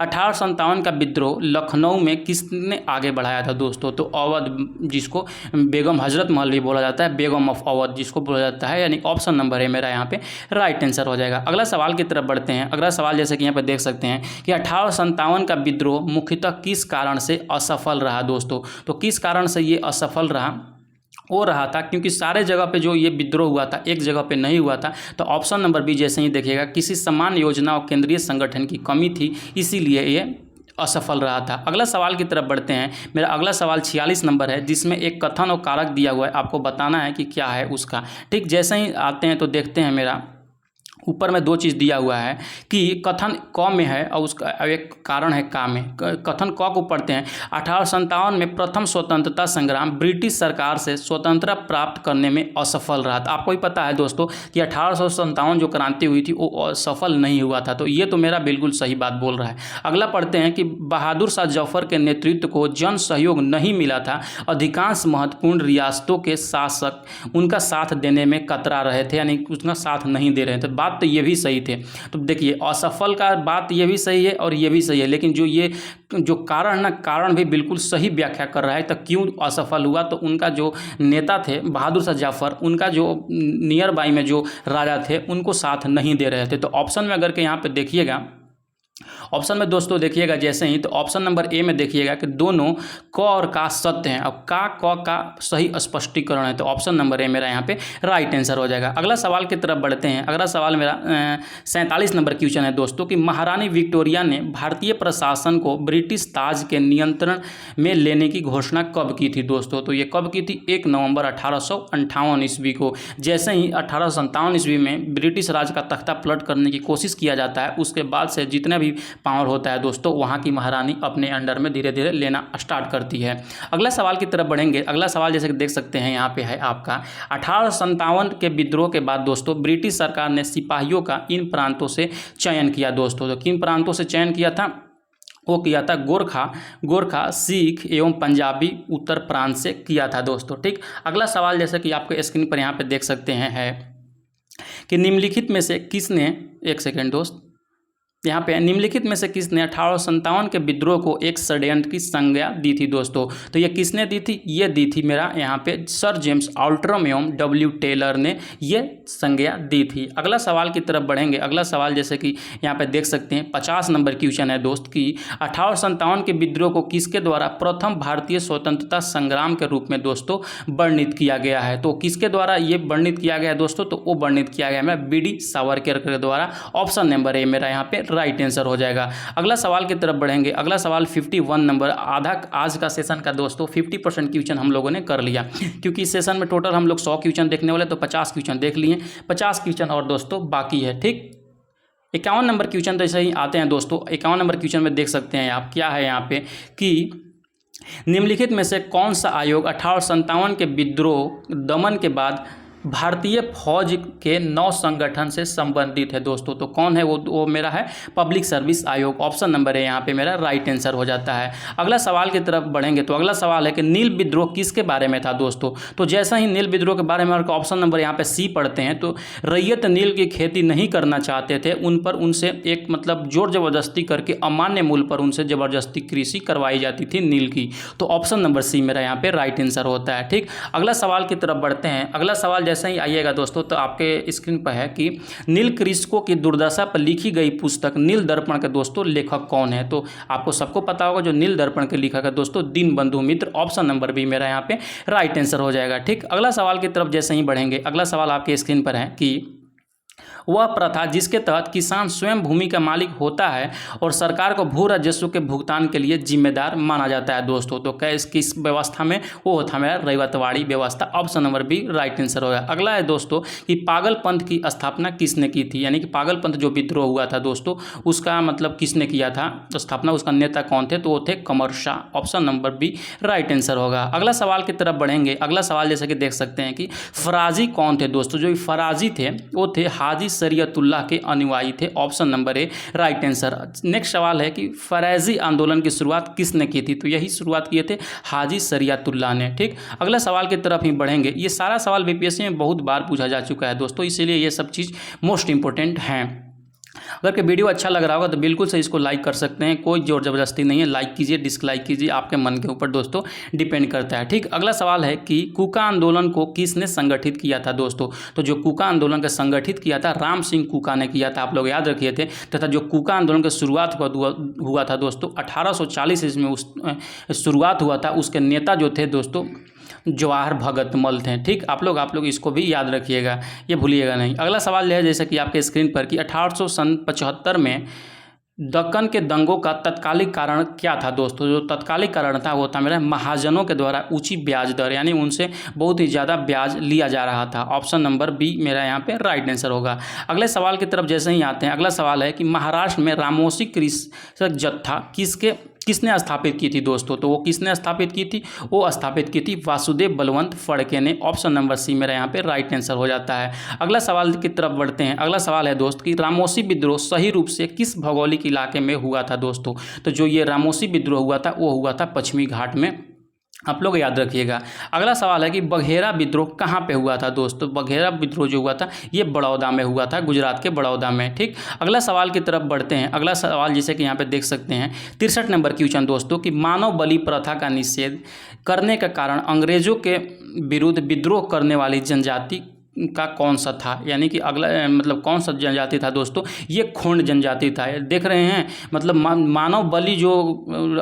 1857 का विद्रोह लखनऊ में किसने आगे बढ़ाया था दोस्तों। तो अवध, जिसको बेगम हजरत महल भी बोला जाता है, बेगम ऑफ अवध जिसको बोला जाता है, यानी ऑप्शन नंबर है मेरा यहाँ पे राइट आंसर हो जाएगा। अगला सवाल की तरफ बढ़ते हैं। अगला सवाल जैसे कि यहाँ पर देख सकते हैं कि 1857 का विद्रोह मुख्यतः किस कारण से असफल रहा दोस्तों। तो किस कारण से ये असफल रहा, वो रहा था क्योंकि सारे जगह पे जो ये विद्रोह हुआ था एक जगह पे नहीं हुआ था। तो ऑप्शन नंबर बी जैसे ही देखिएगा, किसी समान योजना और केंद्रीय संगठन की कमी थी, इसीलिए ये असफल रहा था। अगला सवाल की तरफ बढ़ते हैं। मेरा अगला सवाल 46 नंबर है, जिसमें एक कथन और कारक दिया हुआ है, आपको बताना है कि क्या है उसका। ठीक, जैसे ही आते हैं तो देखते हैं, मेरा ऊपर में 2 चीज़ दिया हुआ है कि कथन क में है और उसका एक कारण है का में। कथन क को पढ़ते हैं। 1857 में प्रथम स्वतंत्रता संग्राम ब्रिटिश सरकार से स्वतंत्रता प्राप्त करने में असफल रहा था। आपको ही पता है दोस्तों कि 1857 जो क्रांति हुई थी वो सफल नहीं हुआ था। तो ये तो मेरा बिल्कुल सही बात बोल रहा है। अगला पढ़ते हैं कि बहादुर शाह जफर के नेतृत्व को जन सहयोग नहीं मिला था। अधिकांश महत्वपूर्ण रियासतों के शासक उनका साथ देने में कतरा रहे थे, यानी उसका साथ नहीं दे रहे थे। बात तो ये भी सही थे। तो देखिए असफल का बात ये भी सही है और ये भी सही है, लेकिन जो कारण ना, कारण भी बिल्कुल सही व्याख्या कर रहा है। तो क्यों असफल हुआ, तो उनका जो नेता थे बहादुर शाह जफर, उनका जो नियर बाई में जो राजा थे उनको साथ नहीं दे रहे थे। तो ऑप्शन में अगर के यहाँ पे देखिएगा, ऑप्शन में दोस्तों देखिएगा जैसे ही, तो ऑप्शन नंबर ए में देखिएगा कि दोनों क और का सत्य हैं, अब का सही स्पष्टीकरण है। तो ऑप्शन नंबर ए मेरा यहाँ पे राइट आंसर हो जाएगा। अगला सवाल की तरफ बढ़ते हैं। अगला सवाल मेरा 47 नंबर क्वेश्चन है दोस्तों कि महारानी विक्टोरिया ने भारतीय प्रशासन को ब्रिटिश ताज के नियंत्रण में लेने की घोषणा कब की थी दोस्तों। तो ये कब की थी, 1 नवंबर 1858 ईस्वी को। जैसे ही 1857 ईस्वी में ब्रिटिश राज का तख्ता पलट करने की कोशिश किया जाता है, उसके बाद से जितने भी पावर होता है दोस्तों, वहाँ की महारानी अपने अंडर में धीरे धीरे लेना स्टार्ट करती है। अगला सवाल की तरफ बढ़ेंगे। अगला सवाल जैसे कि देख सकते हैं यहाँ पे है आपका 1857 के विद्रोह के बाद दोस्तों ब्रिटिश सरकार ने सिपाहियों का इन प्रांतों से चयन किया दोस्तों। तो किन प्रांतों से चयन किया था, वो किया था गोरखा, सिख एवं पंजाबी उत्तर प्रांत से किया था दोस्तों। ठीक, अगला सवाल जैसे कि आपको स्क्रीन पर यहाँ पे देख सकते हैं है कि निम्नलिखित में से किसने, एक सेकेंड दोस्त, यहाँ पे निम्नलिखित में से किसने 1857 के विद्रोह को एक षड्यंत्र की संज्ञा दी थी दोस्तों। तो ये किसने दी थी, ये दी थी मेरा यहाँ पे सर जेम्स आल्ट्रम एवं डब्ल्यू टेलर ने ये संज्ञा दी थी। अगला सवाल की तरफ बढ़ेंगे। अगला सवाल जैसे कि यहाँ पे देख सकते हैं 50 नंबर क्वेश्चन है दोस्त कि 1857 के विद्रोह को किसके द्वारा प्रथम भारतीय स्वतंत्रता संग्राम के रूप में दोस्तों वर्णित किया गया है। तो किसके द्वारा ये वर्णित किया गया है दोस्तों, तो वो वर्णित किया गया है बी.डी. सावरकर के द्वारा। ऑप्शन नंबर ए मेरा यहाँ पे राइट आंसर हो जाएगा। अगला सवाल की तरफ बढ़ेंगे। अगला सवाल 51 नंबर, आधा आज का सेशन का दोस्तों 50% क्वेश्चन हम लोगों ने कर लिया, क्योंकि इस सेशन में टोटल हम लोग 100 क्वेश्चन देखने वाले, तो 50 क्वेश्चन देख लिए, 50 क्वेश्चन और दोस्तों बाकी है। ठीक, 51 नंबर क्वेश्चन तो ऐसे ही आते हैं दोस्तों। 51 नंबर क्वेश्चन में देख सकते हैं आप क्या है यहाँ पे कि निम्नलिखित में से कौन सा आयोग 1857 के विद्रोह दमन के बाद भारतीय फौज के 9 संगठन से संबंधित है दोस्तों। तो कौन है वो मेरा है पब्लिक सर्विस आयोग। ऑप्शन नंबर है यहाँ पे मेरा राइट आंसर हो जाता है। अगला सवाल की तरफ बढ़ेंगे तो अगला सवाल है कि नील विद्रोह किसके बारे में था दोस्तों। तो जैसा ही नील विद्रोह के बारे में ऑप्शन नंबर यहाँ पे सी पढ़ते हैं तो रैयत नील की खेती नहीं करना चाहते थे, उन पर उनसे एक मतलब जोर जबरदस्ती करके अमान्य मूल्य पर उनसे जबरदस्ती कृषि करवाई जाती थी नील की। तो ऑप्शन नंबर सी मेरा यहाँ पे राइट आंसर होता है। ठीक, अगला सवाल की तरफ बढ़ते हैं। अगला सवाल जैसे ही आइएगा दोस्तों तो आपके स्क्रीन पर है कि नील कृषकों की दुर्दशा पर लिखी गई पुस्तक नील दर्पण के दोस्तों लेखक कौन है। तो आपको सबको पता होगा जो नील दर्पण के लेखक है दोस्तों दीनबंधु मित्र। ऑप्शन नंबर बी मेरा यहाँ पे राइट आंसर हो जाएगा। ठीक, अगला सवाल की तरफ जैसे ही बढ़ेंगे अगला सवाल आपके स्क्रीन पर है कि वह प्रथा जिसके तहत किसान स्वयं भूमि का मालिक होता है और सरकार को भू राजस्व के भुगतान के लिए जिम्मेदार माना जाता है दोस्तों। तो क्या किस व्यवस्था में वो होता है मेरा रैयतवाड़ी व्यवस्था। Option number B right answer होगा। अगला है दोस्तों कि पागल पंथ की स्थापना किसने की थी, यानी कि पागल पंथ जो विद्रोह हुआ था दोस्तों उसका मतलब किसने किया था स्थापना, उसका नेता कौन थे। तो वो थे Qamar Shah. Option number B right answer होगा। अगला सवाल की तरफ बढ़ेंगे। अगला सवाल जैसे कि देख सकते हैं कि फराजी कौन थे दोस्तों। जो फराजी थे वो थे हाजी शरीयतुल्लाह के अनुयायी थे। Option number A right answer. Next सवाल है कि फरैजी आंदोलन की शुरुआत किसने की थी। तो यही शुरुआत किए थे हाजी शरीयतुल्लाह ने। ठीक, अगला सवाल की तरफ ही बढ़ेंगे। ये सारा सवाल बीपीएससी में बहुत बार पूछा जा चुका है दोस्तों, इसीलिए ये सब चीज़ मोस्ट इंपॉर्टेंट हैं। अगर कि वीडियो अच्छा लग रहा होगा तो बिल्कुल से इसको लाइक कर सकते हैं, कोई जोर जबरदस्ती नहीं है। लाइक कीजिए डिसलाइक कीजिए, आपके मन के ऊपर दोस्तों डिपेंड करता है। ठीक, अगला सवाल है कि कुका आंदोलन को किसने संगठित किया था दोस्तों। तो जो कुका आंदोलन को संगठित किया था राम सिंह कुका ने किया था, आप लोग याद रखिए थे। तथा जो कुका आंदोलन की शुरुआत हुआ था दोस्तों 1840 ईस्वी में उस शुरुआत हुआ था। उसके नेता जो थे दोस्तों जवाहर भगत मल थे। ठीक, आप लोग इसको भी याद रखिएगा, ये भूलिएगा नहीं। अगला सवाल है जैसे कि आपके स्क्रीन पर कि 1875 में दक्कन के दंगों का तत्कालिक कारण क्या था दोस्तों। जो तत्कालिक कारण था वो था मेरा महाजनों के द्वारा ऊंची ब्याज दर, यानी उनसे बहुत ही ज़्यादा ब्याज लिया जा रहा था। ऑप्शन नंबर बी मेरा यहाँ पे राइट आंसर होगा। अगले सवाल की तरफ जैसे ही आते हैं अगला सवाल है कि महाराष्ट्र में रामोसी कृषक जत्था किसने स्थापित की थी दोस्तों। तो वो किसने स्थापित की थी, वो स्थापित की थी वासुदेव बलवंत फड़के ने। ऑप्शन नंबर सी मेरा यहाँ पे राइट आंसर हो जाता है। अगला सवाल की तरफ बढ़ते हैं। अगला सवाल है दोस्त कि रामोसी विद्रोह सही रूप से किस भौगोलिक इलाके में हुआ था दोस्तों। तो जो ये रामोसी विद्रोह हुआ था वो हुआ था पश्चिमी घाट में, आप लोग याद रखिएगा। अगला सवाल है कि बघेरा विद्रोह कहाँ पे हुआ था दोस्तों। बघेरा विद्रोह जो हुआ था ये बड़ौदा में हुआ था, गुजरात के बड़ौदा में। ठीक, अगला सवाल की तरफ बढ़ते हैं। अगला सवाल जैसे कि यहाँ पे देख सकते हैं 63 नंबर क्वेश्चन दोस्तों कि मानव बलि प्रथा का निषेध करने का कारण अंग्रेजों के विरुद्ध विद्रोह करने वाली जनजाति का कौन सा था, यानी कि अगला मतलब कौन सा जनजाति था दोस्तों। ये खोंड जनजाति था। देख रहे हैं मतलब मानव बलि जो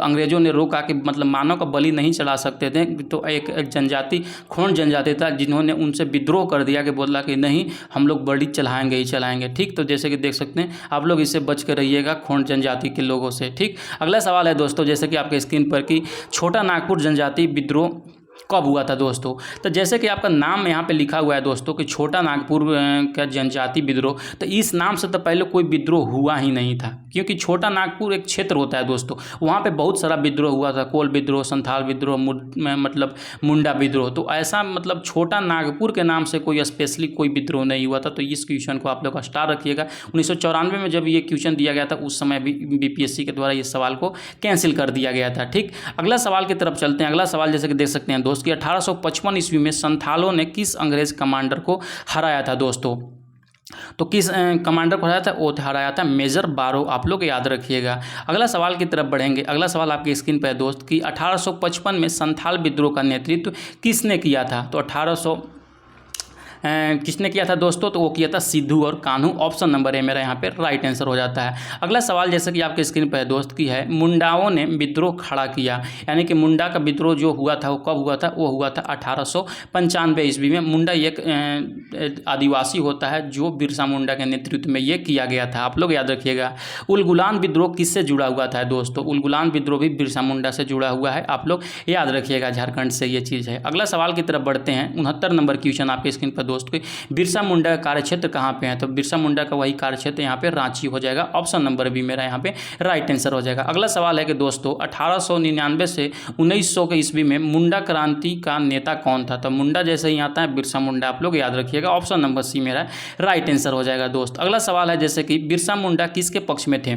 अंग्रेजों ने रोका कि मतलब मानव का बलि नहीं चढ़ा सकते थे, तो एक जनजाति खोंड जनजाति था जिन्होंने उनसे विद्रोह कर दिया कि बोला कि नहीं हम लोग बलि चढ़ाएंगे ही चढ़ाएंगे। ठीक, तो जैसे कि देख सकते हैं आप लोग इससे बच कर रहिएगा खोंड जनजाति के लोगों से। ठीक, अगला सवाल है दोस्तों जैसे कि आपके स्क्रीन पर कि छोटा नागपुर जनजाति विद्रोह कब हुआ था दोस्तों। तो जैसे कि आपका नाम यहाँ पे लिखा हुआ है दोस्तों कि छोटा नागपुर का जनजाति विद्रोह, तो इस नाम से तो पहले कोई विद्रोह हुआ ही नहीं था, क्योंकि छोटा नागपुर एक क्षेत्र होता है दोस्तों, वहाँ पे बहुत सारा विद्रोह हुआ था। कोल विद्रोह, संथाल विद्रोह, मतलब मुंडा विद्रोह। तो ऐसा मतलब छोटा नागपुर के नाम से कोई स्पेशली कोई विद्रोह नहीं हुआ था। तो इस क्वेश्चन को आप लोग स्टार रखिएगा। 1994 में जब ये क्वेश्चन दिया गया था उस समय भी बीपीएससी के द्वारा इस सवाल को कैंसिल कर दिया गया था। ठीक, अगला सवाल की तरफ चलते हैं। अगला सवाल जैसे कि देख सकते हैं दोस्त कि 1855 ईस्वी में संथालों ने किस अंग्रेज कमांडर को हराया था दोस्तों। तो किस कमांडर को हराया था, वो हराया था मेजर बारो। आप लोग याद रखिएगा। अगला सवाल की तरफ बढ़ेंगे। अगला सवाल आपकी स्क्रीन पर है दोस्त कि 1855 में संथाल विद्रोह का नेतृत्व किसने किया था। तो किसने किया था दोस्तों, तो वो किया था सिद्धू और कान्हू। ऑप्शन नंबर ए मेरा यहाँ पे राइट आंसर हो जाता है। अगला सवाल जैसे कि आपके स्क्रीन पर है दोस्त की है मुंडाओं ने विद्रोह खड़ा किया, यानी कि मुंडा का विद्रोह जो हुआ था वो कब हुआ था, वो हुआ था 1895 ईस्वी में। मुंडा एक आदिवासी होता है जो बिरसा मुंडा के नेतृत्व में ये किया गया था। आप लोग याद रखिएगा। उलगुलान विद्रोह किससे जुड़ा हुआ था दोस्तों। उलगुलान विद्रोह भी बिरसा मुंडा से जुड़ा हुआ है, आप लोग याद रखिएगा। झारखंड से ये चीज़ है। अगला सवाल की तरफ बढ़ते हैं। 69 नंबर क्वेश्चन आपके स्क्रीन पर दोस्त कि बिरसा मुंडा का कार्यक्षेत्र कहाँ पे है, तो बिरसा मुंडा का वही कार्यक्षेत्र यहाँ पे रांची हो जाएगा। ऑप्शन नंबर बी मेरा यहाँ पे राइट आंसर हो जाएगा। अगला सवाल है कि दोस्तों 1899 से 1900 के ईस्वी में मुंडा क्रांति का नेता कौन था, तो मुंडा जैसे ही आता है बिरसा मुंडा, आप लोग याद रखिएगा। ऑप्शन नंबर सी मेरा राइट आंसर हो जाएगा दोस्त। अगला सवाल है जैसे कि बिरसा मुंडा किसके पक्ष में थे,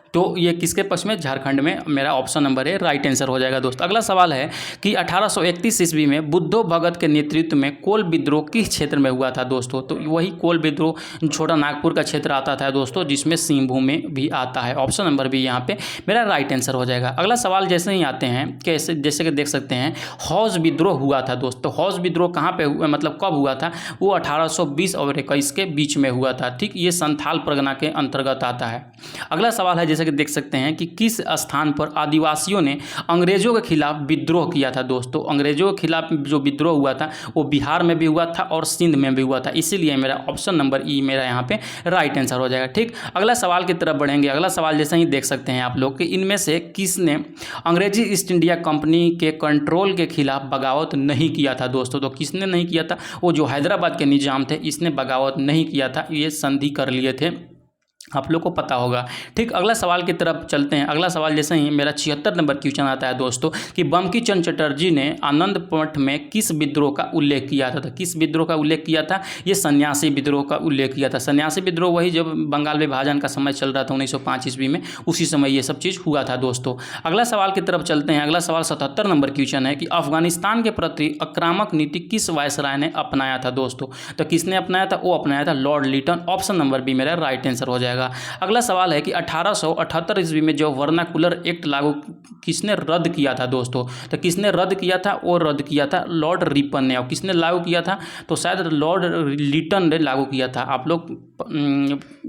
तो ये किसके पक्ष में, झारखंड में, मेरा ऑप्शन नंबर है राइट आंसर हो जाएगा दोस्त। अगला सवाल है कि 1831 ईस्वी में बुद्धो भगत के नेतृत्व में कोल विद्रोह किस क्षेत्र में हुआ था दोस्तों, तो वही कोल विद्रोह छोटा नागपुर का क्षेत्र आता था दोस्तों, जिसमें सिंहभूम में भी आता है। ऑप्शन नंबर भी यहाँ पे मेरा राइट आंसर हो जाएगा। अगला सवाल जैसे ही आते हैं कैसे, जैसे कि देख सकते हैं हौज विद्रोह हुआ था दोस्तों, हौज विद्रोह कहाँ पे हुआ, मतलब कब हुआ था, वो 1820 और 21 के बीच में हुआ था। ठीक, ये संथाल परगना के अंतर्गत आता है। अगला सवाल है जैसे कि देख सकते हैं कि किस स्थान पर आदिवासियों ने अंग्रेजों के खिलाफ विद्रोह किया था दोस्तों, अंग्रेजों के खिलाफ जो विद्रोह हुआ था वो बिहार में भी हुआ था और सिंध में भी हुआ था, इसीलिए मेरा ऑप्शन नंबर ई मेरा यहाँ पे राइट आंसर हो जाएगा। ठीक, अगला सवाल की तरफ बढ़ेंगे। अगला सवाल जैसे ही देख सकते हैं आप लोग कि इनमें से किसने अंग्रेजी ईस्ट इंडिया कंपनी के कंट्रोल के खिलाफ बगावत नहीं किया था दोस्तों, तो किसने नहीं किया था, वो जो हैदराबाद के निजाम थे इसने बगावत नहीं किया था, ये संधि कर लिए थे, आप लोग को पता होगा। ठीक, अगला सवाल की तरफ चलते हैं। अगला सवाल जैसे ही मेरा 76 नंबर क्वेश्चन आता है दोस्तों कि बंकी चंद्र चटर्जी ने आनंद मठ में किस विद्रोह का उल्लेख किया था, तो किस विद्रोह का उल्लेख किया था, ये सन्यासी विद्रोह का उल्लेख किया था। सन्यासी विद्रोह वही जब बंगाल विभाजन का समय चल रहा था 1905 ईस्वी में, उसी समय ये सब चीज़ हुआ था दोस्तों। अगला सवाल की तरफ चलते हैं। अगला सवाल 77 नंबर क्वेश्चन है कि अफगानिस्तान के प्रति आक्रामक नीति किस वायसराय ने अपनाया था दोस्तों, तो किसने अपनाया था, वो अपनाया था Lord Lytton. Option number B मेरा राइट आंसर हो जाएगा। अगला सवाल है कि 1878 ईस्वी में जो वर्नाकुलर एक्ट लागू किसने रद्द किया था दोस्तों, तो किसने रद्द किया था, वो रद्द किया था लॉर्ड रिपन ने। और किसने लागू किया था, तो शायद लॉर्ड लिटन ने लागू किया था, आप लोग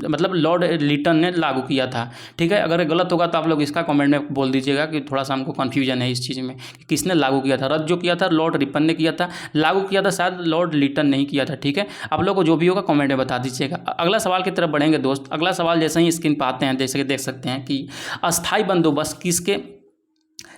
मतलब लॉर्ड लिटन ने लागू किया था। ठीक है, अगर गलत होगा तो आप लोग इसका कमेंट में बोल दीजिएगा कि थोड़ा सा हमको कन्फ्यूजन है इस चीज़ में कि किसने लागू किया था। रद्द जो किया था लॉर्ड रिपन ने किया था, लागू किया था शायद लॉर्ड लिटन नहीं किया था। ठीक है, आप लोग को जो भी होगा कमेंट में बता दीजिएगा। अगला सवाल की तरफ बढ़ेंगे दोस्त। अगला सवाल जैसे ही स्क्रीन पर आते हैं, जैसे कि देख सकते हैं कि अस्थाई बंदोबस्त किसके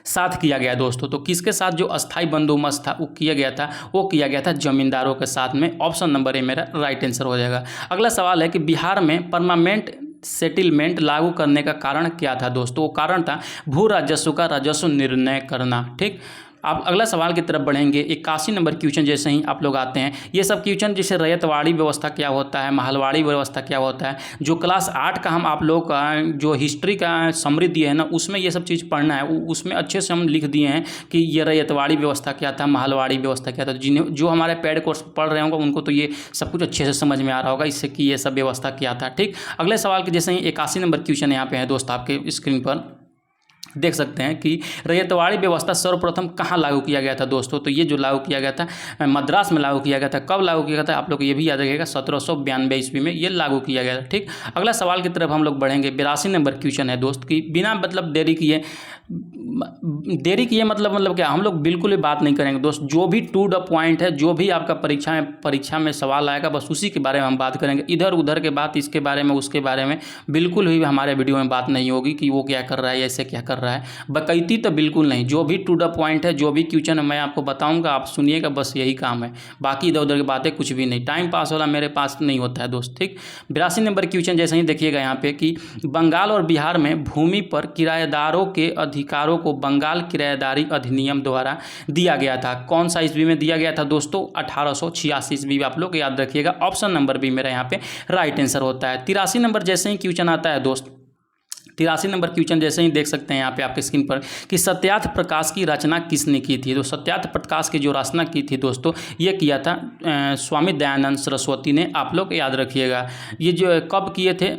साथ किया गया दोस्तों, तो किसके साथ जो अस्थाई बंदोबस्त था वो किया गया था, वो किया गया था जमींदारों के साथ में। ऑप्शन नंबर ए मेरा राइट आंसर हो जाएगा। अगला सवाल है कि बिहार में परमानेंट सेटलमेंट लागू करने का कारण क्या था दोस्तों, वो कारण था भू राजस्व का राजस्व निर्णय करना। ठीक, आप अगला सवाल की तरफ बढ़ेंगे। 81 नंबर क्वेश्चन जैसे ही आप लोग आते हैं, ये सब क्वेश्चन जैसे रैयतवाड़ी व्यवस्था क्या होता है, महलवाड़ी व्यवस्था क्या होता है, जो क्लास 8 का हम आप लोग का जो हिस्ट्री का समृद्धि है ना, उसमें ये सब चीज़ पढ़ना है, उसमें अच्छे से हम लिख दिए हैं कि ये रैयतवाड़ी व्यवस्था क्या था, महलवाड़ी व्यवस्था क्या था। जिन्हें जो हमारे पेड कोर्स पढ़ रहे होंगे उनको तो ये सब कुछ अच्छे से समझ में आ रहा होगा इससे कि ये सब व्यवस्था क्या था। ठीक, अगले सवाल के जैसे ही 81 नंबर क्वेश्चन यहाँ पे है दोस्त, आपके स्क्रीन पर देख सकते हैं कि रैयतवाड़ी व्यवस्था सर्वप्रथम कहाँ लागू किया गया था दोस्तों, तो ये जो लागू किया गया था मद्रास में लागू किया गया था। कब लागू किया गया था, आप लोग ये भी याद रखिएगा 1792 ईस्वी में ये लागू किया गया था। ठीक, अगला सवाल की तरफ हम लोग बढ़ेंगे। 82 नंबर क्वेश्चन है दोस्त कि बिना मतलब देरी किए मतलब क्या, हम लोग बिल्कुल भी बात नहीं करेंगे दोस्त, जो भी टू द पॉइंट है, जो भी आपका परीक्षा में सवाल आएगा बस उसी के बारे में हम बात करेंगे। इधर उधर के बात, इसके बारे में उसके बारे में बिल्कुल भी हमारे वीडियो में बात नहीं होगी कि वो क्या कर रहा है, ऐसे क्या कर रहा है, बकैती तो बिल्कुल नहीं। जो भी टू द पॉइंट है, जो भी क्वेश्चन मैं आपको बताऊंगा आप सुनिएगा, बस यही काम है, बाकी इधर उधर की बातें कुछ भी नहीं। टाइम पास वाला मेरे पास नहीं होता है दोस्त। ठीक, 82 नंबर क्वेश्चन जैसे ही देखिएगा यहाँ पे कि बंगाल और बिहार में भूमि पर किराएदारों के अधिकारों को बंगाल किराएदारी अधिनियम द्वारा दिया गया था। कौन सा ईस्वी में दिया गया था दोस्तों, 1886 ईस्वी, आप लोग याद रखिएगा। ऑप्शन नंबर भी मेरा यहाँ पे राइट आंसर होता है। 83 नंबर जैसे ही क्वेश्चन आता है दोस्त, 83 नंबर क्वेश्चन जैसे ही देख सकते हैं यहाँ पे आपके स्क्रीन पर कि सत्यार्थ प्रकाश की रचना किसने की थी, तो सत्यार्थ प्रकाश की जो रचना की थी दोस्तों, ये किया था स्वामी दयानंद सरस्वती ने, आप लोग याद रखिएगा। ये जो कब किए थे,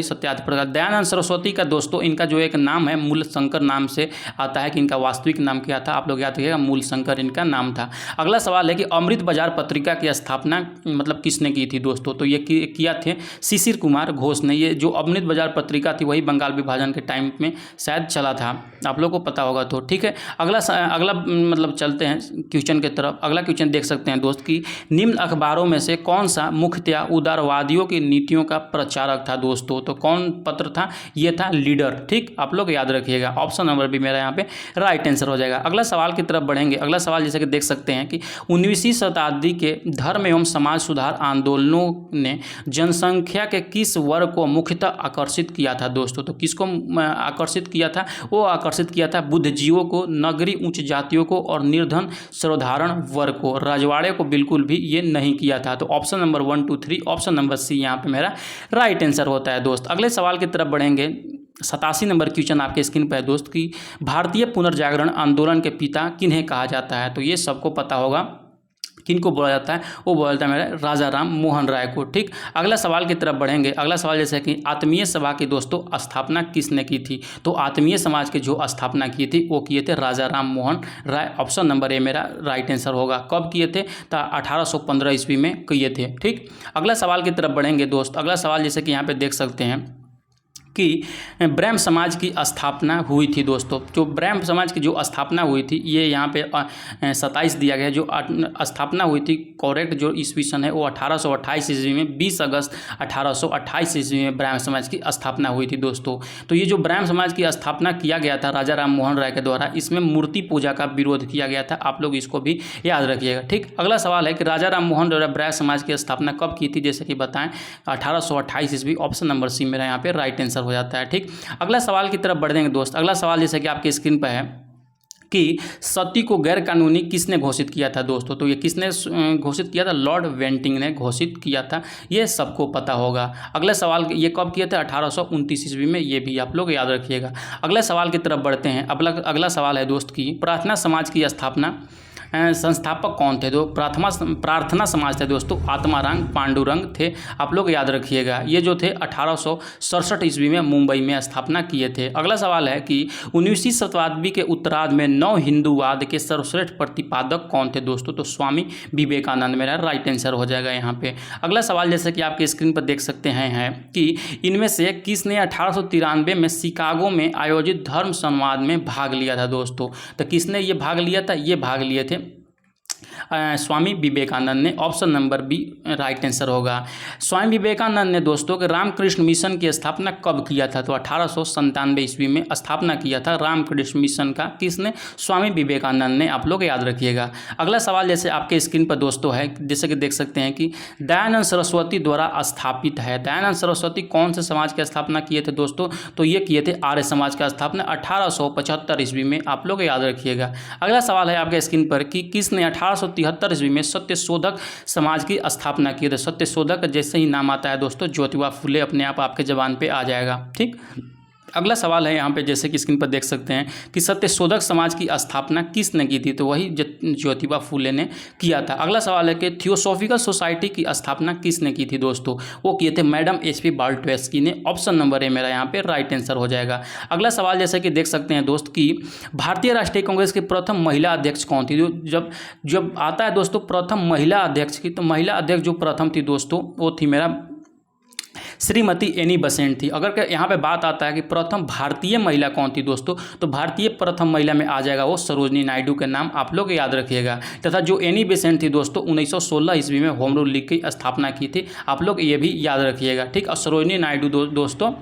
सत्यार्थ प्रकाश दयानंद सरस्वती का दोस्तों, इनका जो एक नाम है मूल शंकर नाम से आता है कि इनका वास्तविक नाम क्या था, आप लोग याद रखिएगा, मूल शंकर इनका नाम था। अगला सवाल है कि अमृत बाजार पत्रिका की स्थापना मतलब किसने की थी दोस्तों, तो ये किया थे शिशिर कुमार घोष ने। ये जो अमृत बाजार पत्रिका पत्रिका थी वही बंगाल विभाजन के टाइम में शायद चला था, आप लोग को पता होगा तो ठीक है। अगला मतलब चलते हैं क्वेश्चन की तरफ। अगला क्वेश्चन देख सकते हैं दोस्त कि निम्न अखबारों में से कौन सा मुख्यतया उदारवादियों की नीतियों का प्रचारक था दोस्तों? तो कौन पत्र था? ये था लीडर। ठीक, आप लोग याद रखिएगा। ऑप्शन नंबर भी मेरा यहाँ पे राइट आंसर हो जाएगा। अगला सवाल की तरफ बढ़ेंगे। अगला सवाल जैसे कि देख सकते हैं कि 19वीं शताब्दी के धर्म एवं समाज सुधार आंदोलनों ने जनसंख्या के किस वर्ग को मुख्यतः आकर्षित किया था दोस्तों? तो किसको आकर्षित किया था? वो आकर्षित किया था बुद्धिजीवियों को, नगरीय उच्च जातियों को और निर्धन सर्वधारण वर्ग को। रजवाड़े को बिल्कुल भी ये नहीं किया था। तो option number 1, 2, 3, option number C यहाँ पे मेरा राइट आंसर होता है दोस्त। अगले सवाल की तरफ बढ़ेंगे। 87 नंबर क्वेश्चन आपके स्क्रीन पर है दोस्त कि भारतीय पुनर्जागरण आंदोलन के पिता किन्हें कहा जाता है? तो ये सबको पता होगा किनको बोला जाता है, वो बोला जाता है मेरा राजा राम मोहन राय को। ठीक, अगला सवाल की तरफ बढ़ेंगे। अगला सवाल जैसे कि आत्मीय सभा की दोस्तों स्थापना किसने की थी? तो आत्मीय समाज की जो स्थापना की थी वो किए थे राजा Ram Mohan Roy. Option number A मेरा राइट आंसर होगा। कब किए थे? तो 1815 ईस्वी में किए थे। ठीक, अगला सवाल की तरफ बढ़ेंगे दोस्त। अगला सवाल जैसे कि यहाँ पे देख सकते हैं कि ब्रह्म समाज की स्थापना हुई थी दोस्तों। जो ब्रह्म समाज की जो स्थापना हुई थी ये यहाँ पे 27 दिया गया है। जो स्थापना हुई थी करेक्ट जो ईस्वी सन है वो 1828 ईस्वी में, 20 अगस्त 1828 ईस्वी में ब्रह्म समाज की स्थापना हुई थी दोस्तों। तो ये जो ब्रह्म समाज की स्थापना किया गया था राजा राम मोहन राय के द्वारा, इसमें मूर्ति पूजा का विरोध किया गया था। आप लोग इसको भी याद रखिएगा। ठीक, अगला सवाल है कि राजा राम मोहन राय ब्रह्म समाज की स्थापना कब की थी? जैसे कि बताएं 1828 ईस्वी। ऑप्शन नंबर सी मेरा यहाँ पे राइट आंसर हो जाता है। ठीक, अगला सवाल की तरफ बढ़ देंगे दोस्त। अगला सवाल जैसे कि आपकी स्क्रीन पर है कि सती को गैर कानूनी किसने घोषित किया था दोस्तों? तो ये किसने घोषित किया था? लॉर्ड वेंटिंग ने घोषित किया था। ये सबको पता होगा। अगला सवाल ये कब किया था? 1829 ईस्वी में। ये भी आप लोग याद रखिएगा। अगले सवाल की तरफ बढ़ते हैं। अगला सवाल है दोस्त की प्रार्थना समाज की स्थापना संस्थापक कौन थे? तो प्रार्थना समाज थे दोस्तों, आत्माराम पांडुरंग थे। आप लोग याद रखिएगा। ये जो थे 1867 ईस्वी में मुंबई में स्थापना किए थे। अगला सवाल है कि 19वीं शताब्दी के उत्तरार्ध में नव हिंदूवाद के सर्वश्रेष्ठ प्रतिपादक कौन थे दोस्तों? तो स्वामी विवेकानंद मेरा राइट आंसर हो जाएगा यहाँ पे। अगला सवाल जैसे कि आपके स्क्रीन पर देख सकते हैं कि इनमें से किसने 1893 में शिकागो में आयोजित धर्म संवाद में भाग लिया था दोस्तों? तो किसने ये भाग लिया था? ये भाग लिए थे स्वामी विवेकानंद ने। Option number B right answer होगा। स्वामी विवेकानंद ने दोस्तों के रामकृष्ण मिशन की स्थापना कब किया था? तो 1897 ईस्वी में स्थापना किया था रामकृष्ण मिशन का। किसने? स्वामी विवेकानंद ने। आप लोग याद रखिएगा। अगला सवाल जैसे आपके स्क्रीन पर दोस्तों है, जैसे कि देख सकते हैं कि दयानंद सरस्वती द्वारा स्थापित है। दयानंद सरस्वती कौन से समाज की स्थापना किए थे दोस्तों? तो ये किए थे आर्य समाज का स्थापना 1875 ईस्वी में। आप लोग याद रखिएगा। अगला सवाल है आपके स्क्रीन पर कि किसने 1873 ईस्वी में सत्यशोधक समाज की स्थापना की? तो सत्यशोधक जैसे ही नाम आता है दोस्तों ज्योतिबा फुले अपने आप आपके जबान पे आ जाएगा। ठीक, अगला सवाल है यहाँ पे जैसे कि स्क्रीन पर देख सकते हैं कि सत्यशोधक समाज की स्थापना किसने की थी? तो वही ज्योतिबा फुले ने किया था। अगला सवाल है कि थियोसॉफिकल सोसाइटी की स्थापना किसने की थी दोस्तों? वो किए थे मैडम एच.पी. बाल्टवेस्की ने। ऑप्शन नंबर ए मेरा यहाँ पे राइट आंसर हो जाएगा। अगला सवाल जैसे कि देख सकते हैं दोस्त कि भारतीय राष्ट्रीय कांग्रेस की प्रथम महिला अध्यक्ष कौन थी? जब आता है दोस्तों प्रथम महिला अध्यक्ष की, तो महिला अध्यक्ष जो प्रथम थी दोस्तों वो थी मेरा श्रीमती एनी बेसेंट थी। अगर यहाँ पे बात आता है कि प्रथम भारतीय महिला कौन थी दोस्तों, तो भारतीय प्रथम महिला में आ जाएगा वो सरोजनी नायडू के नाम। आप लोग याद रखिएगा। तथा जो एनी बेसेंट थी दोस्तों 1916 ईस्वी में होम रूल लीग की स्थापना की थी। आप लोग ये भी याद रखिएगा। ठीक, और सरोजनी नायडू दोस्तों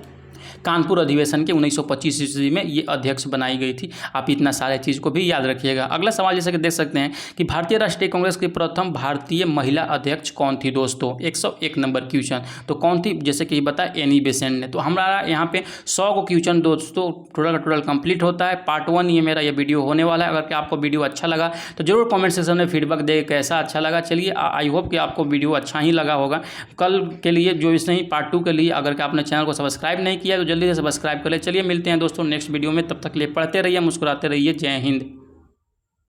कानपुर अधिवेशन के 1925 ईस्वी में ये अध्यक्ष बनाई गई थी। आप इतना सारे चीज़ को भी याद रखिएगा। अगला सवाल जैसे कि देख सकते हैं कि भारतीय राष्ट्रीय कांग्रेस की प्रथम भारतीय महिला अध्यक्ष कौन थी दोस्तों? 101 नंबर क्वेश्चन। तो कौन थी? जैसे कि बताया एनी बेसेंट ने। तो हमारा यहाँ पे 100 को क्वेश्चन दोस्तों टोटल कंप्लीट होता है। पार्ट 1 ये मेरा ये वीडियो होने वाला है। अगर आपको वीडियो अच्छा लगा तो जरूर कॉमेंट सेक्शन में फीडबैक दे कैसा अच्छा लगा। चलिए, आई होप कि आपको वीडियो अच्छा ही लगा होगा। कल के लिए जो इसने ही पार्ट 2 के लिए अगर आपने चैनल को सब्सक्राइब नहीं किया तो जल्दी से सब्सक्राइब कर ले। चलिए मिलते हैं दोस्तों नेक्स्ट वीडियो में। तब तक के लिए पढ़ते रहिए, मुस्कुराते रहिए। जय हिंद।